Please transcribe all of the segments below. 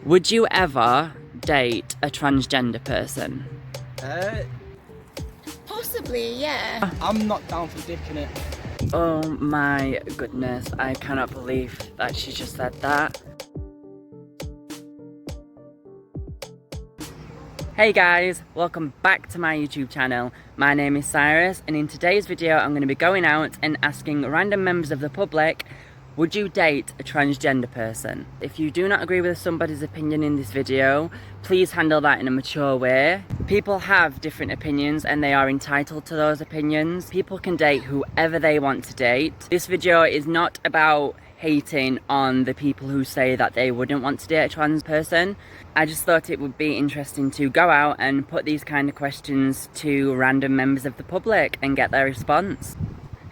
Would you ever date a transgender person? Possibly, yeah. I'm not down for dicking it. Oh my goodness, I cannot believe that she just said that. Hey guys, welcome back to my YouTube channel. My name is Cyrus, and in today's video I'm going to be going out and asking random members of the public, would you date a transgender person? If you do not agree with somebody's opinion in this video, please handle that in a mature way. People have different opinions and they are entitled to those opinions. People can date whoever they want to date. This video is not about hating on the people who say that they wouldn't want to date a trans person. I just thought it would be interesting to go out and put these kind of questions to random members of the public and get their response.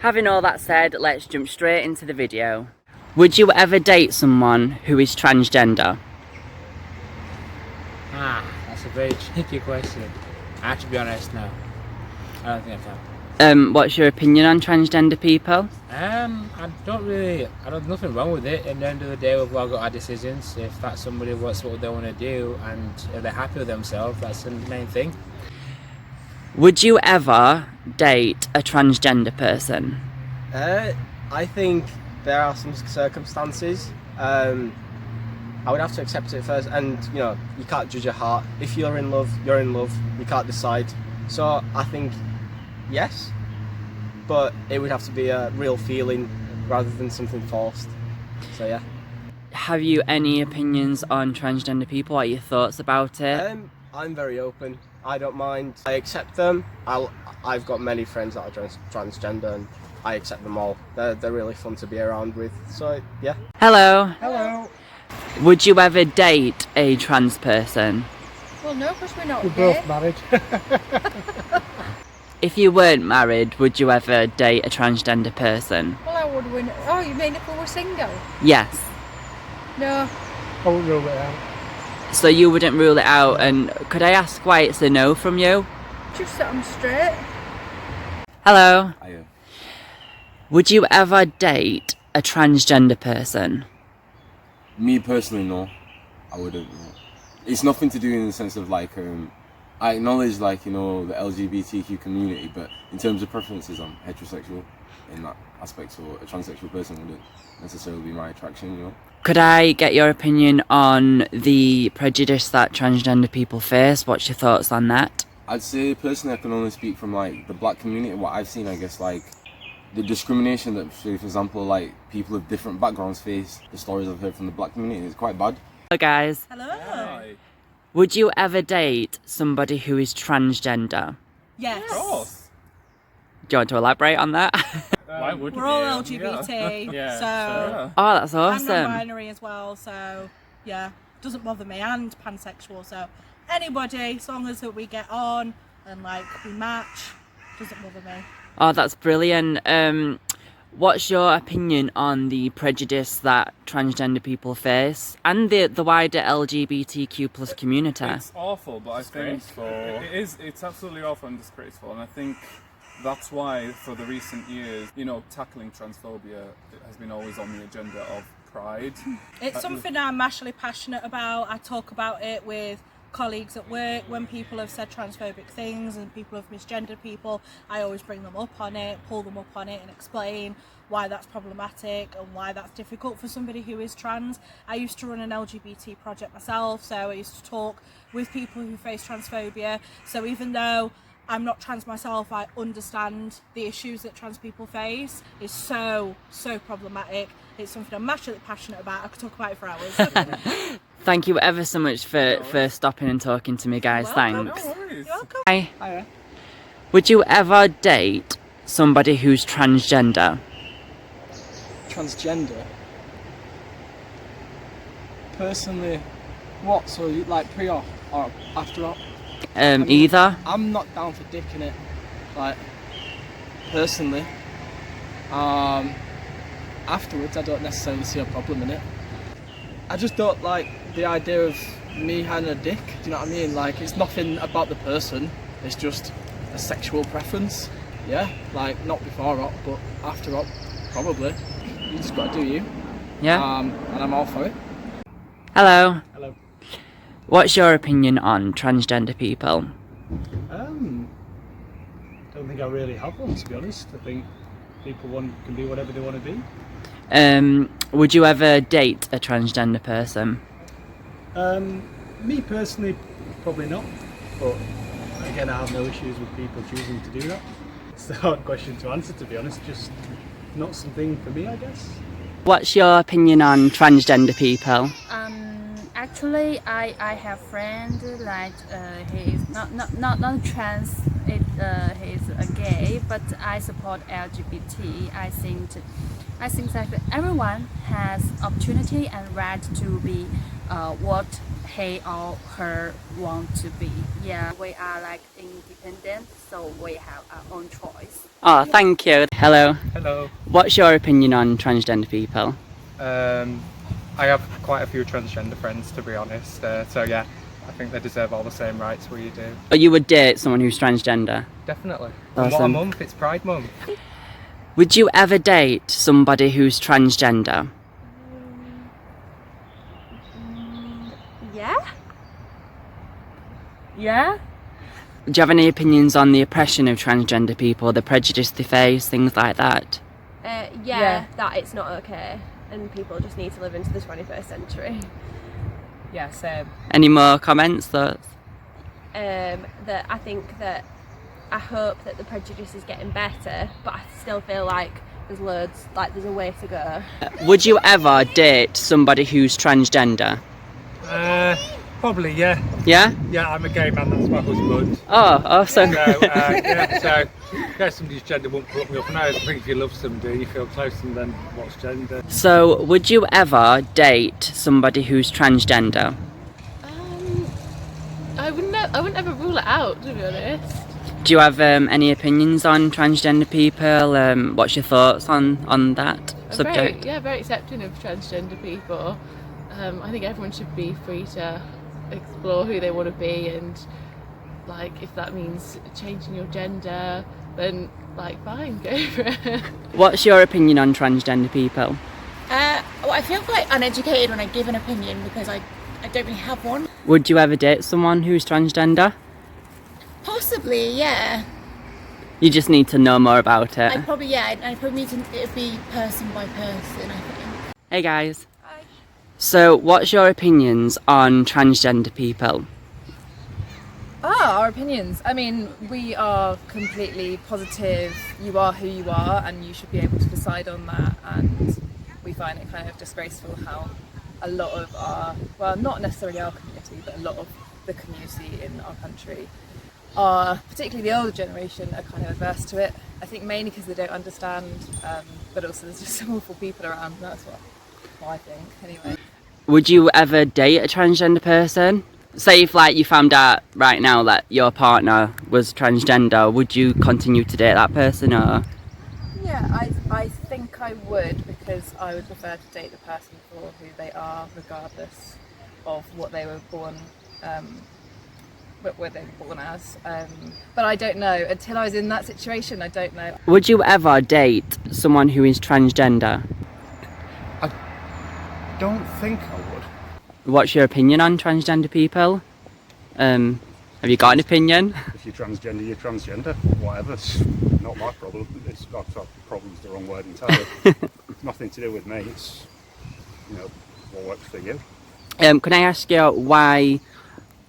Having all that said, let's jump straight into the video. Would you ever date someone who is transgender? That's a very tricky question. I have to be honest now. I don't think I can. What's your opinion on transgender people? I don't nothing wrong with it. At the end of the day, we've all got our decisions. If that's somebody what's what they want to do and if they're happy with themselves, that's the main thing. Would you ever date a transgender person? I think there are some circumstances. I would have to accept it first, and you know, you can't judge your heart. If you're in love, you're in love. You can't decide. So I think yes, but it would have to be a real feeling rather than something forced. So yeah. Have you any opinions on transgender people? What are your thoughts about it? I'm very open. I don't mind. I accept them. I've got many friends that are transgender, and I accept them all. They're really fun to be around with. So yeah. Hello. Hello. Would you ever date a trans person? Well, no, because we're not We're gay. both married. If you weren't married, would you ever date a transgender person? Well, I would win. Oh, you mean if we were single? Yes. No. I won't rule it out. So you wouldn't rule it out, and could I ask why it's a no from you? Just set them straight. Hello. Hiya. Would you ever date a transgender person? Me personally, no. I wouldn't. No. It's nothing to do in the sense of like, I acknowledge like, you know, the LGBTQ community, but in terms of preferences, I'm heterosexual in that aspect, so a transsexual person wouldn't necessarily be my attraction, you know. Could I get your opinion on the prejudice that transgender people face? What's your thoughts on that? I'd say personally I can only speak from like the black community, what I've seen, I guess, like the discrimination that, say, for example, like people of different backgrounds face, the stories I've heard from the black community is quite bad. Hello guys. Hello. Hi. Would you ever date somebody who is transgender? Yes. Of course. Do you want to elaborate on that? Why would We're all you? LGBT, Yeah. so Oh, that's I'm awesome. non-binary as well, so yeah, doesn't bother me, and pansexual, so anybody, as long as that we get on and like we match, doesn't bother me. Oh, that's brilliant. What's your opinion on the prejudice that transgender people face and the wider LGBTQ plus community? It's awful, but I think it's absolutely awful and disgraceful, and I think that's why for the recent years, you know, tackling transphobia has been always on the agenda of Pride. It's something I'm actually passionate about. I talk about it with colleagues at work when people have said transphobic things and people have misgendered people. I always bring them up on it, pull them up on it and explain why that's problematic and why that's difficult for somebody who is trans. I used to run an LGBT project myself, so I used to talk with people who face transphobia. So even though I'm not trans myself, I understand the issues that trans people face. It's so problematic. It's something I'm actually passionate about. I could talk about it for hours. Thank you ever so much for stopping and talking to me, guys. Thanks. No worries. You're welcome. Hi. Hiya. Would you ever date somebody who's transgender? Transgender. Personally, what? So you like pre-op or after-op? Either. I'm not down for dicking it. Like personally, afterwards I don't necessarily see a problem in it. I just don't like the idea of me having a dick. Do you know what I mean? Like it's nothing about the person. It's just a sexual preference. Yeah, like not before op, but after op, probably. You just gotta do you. Yeah. And I'm all for it. Hello. Hello. What's your opinion on transgender people? Don't think I really have one, to be honest. I think people can be whatever they want to be. Would you ever date a transgender person? Me personally, probably not. But again, I have no issues with people choosing to do that. It's a hard question to answer, to be honest. Just not something for me, I guess. What's your opinion on transgender people? Actually, I have friend like he is not trans. He's a gay, but I support LGBT. I think that everyone has opportunity and right to be what he or her want to be. Yeah, we are like independent, so we have our own choice. Oh, thank you. Hello. Hello. What's your opinion on transgender people? I have quite a few transgender friends, to be honest. So yeah, I think they deserve all the same rights we do. Or you would date someone who's transgender? Definitely. And what a Awesome. month, it's Pride Month. Would you ever date somebody who's transgender? Yeah. Yeah. Do you have any opinions on the oppression of transgender people, the prejudice they face, things like that? Yeah, that it's not okay, and people just need to live into the 21st century. Yeah, same. Any more comments, thoughts? That I think that I hope that the prejudice is getting better, but I still feel like there's a way to go. Would you ever date somebody who's transgender? Probably, yeah. Yeah? Yeah, I'm a gay man, that's my husband. Oh, awesome. So somebody's gender won't put me up. And I think if you love somebody, you feel close to them, then what's gender? So, would you ever date somebody who's transgender? I wouldn't ever rule it out, to be honest. Do you have any opinions on transgender people? What's your thoughts on that subject? Very accepting of transgender people. I think everyone should be free to explore who they want to be, and like if that means changing your gender, then like fine, go for it. What's your opinion on transgender people? Well, I feel quite uneducated when I give an opinion because I don't really have one. Would you ever date someone who's transgender? Possibly, yeah. You just need to know more about it. I probably need to it'd be person by person, I think. Hey guys. Hi. So, what's your opinions on transgender people? Our opinions. I mean, we are completely positive. You are who you are, and you should be able to decide on that. And we find it kind of disgraceful how a lot of our, well, not necessarily our community, but a lot of the community in our country are, particularly the older generation, are kind of averse to it. I think mainly because they don't understand, but also there's just some awful people around. And that's what I think, anyway. Would you ever date a transgender person? Say if like you found out right now that your partner was transgender, would you continue to date that person or? Yeah, I think I would, because I would prefer to date the person for who they are, regardless of what they were born, where they were born as. But I don't know. Until I was in that situation, I don't know. Would you ever date someone who is transgender? I don't think I would. What's your opinion on transgender people? Have you got an opinion? If you're transgender, you're transgender. Whatever. It's not my problem. It's not problem's the wrong word entirely. It's nothing to do with me. It's, what works for you. Can I ask you why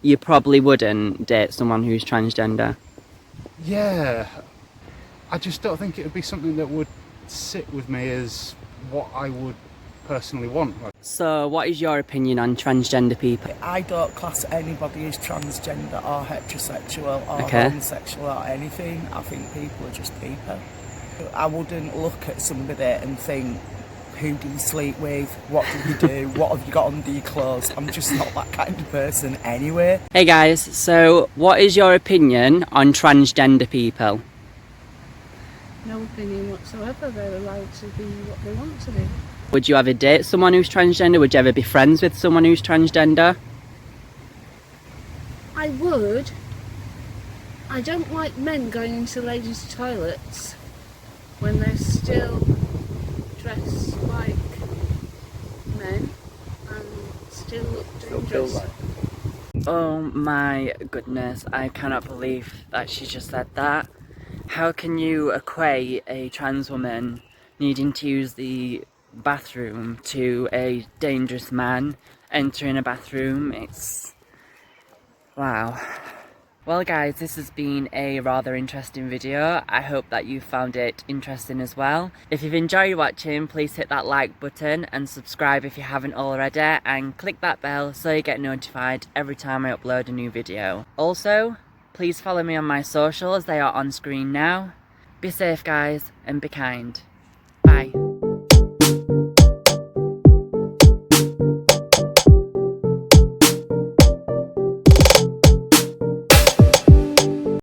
you probably wouldn't date someone who's transgender? Yeah. I just don't think it would be something that would sit with me as what I would personally want. So, what is your opinion on transgender people? I don't class anybody as transgender or heterosexual or Okay. homosexual or anything. I think people are just people. I wouldn't look at somebody and think, who do you sleep with? What do you do? What have you got under your clothes? I'm just not that kind of person anyway. Hey guys, so what is your opinion on transgender people? No opinion whatsoever. They're allowed to be what they want to be. Would you ever date someone who's transgender? Would you ever be friends with someone who's transgender? I would. I don't like men going into ladies' toilets when they're still dressed like men and still look dangerous. Oh my goodness, I cannot believe that she just said that. How can you equate a trans woman needing to use the bathroom to a dangerous man entering a bathroom? It's... wow. Well guys, this has been a rather interesting video. I hope that you found it interesting as well. If you've enjoyed watching, please hit that like button and subscribe if you haven't already, and click that bell so you get notified every time I upload a new video. Also, please follow me on my socials, they are on screen now. Be safe guys, and be kind. Bye.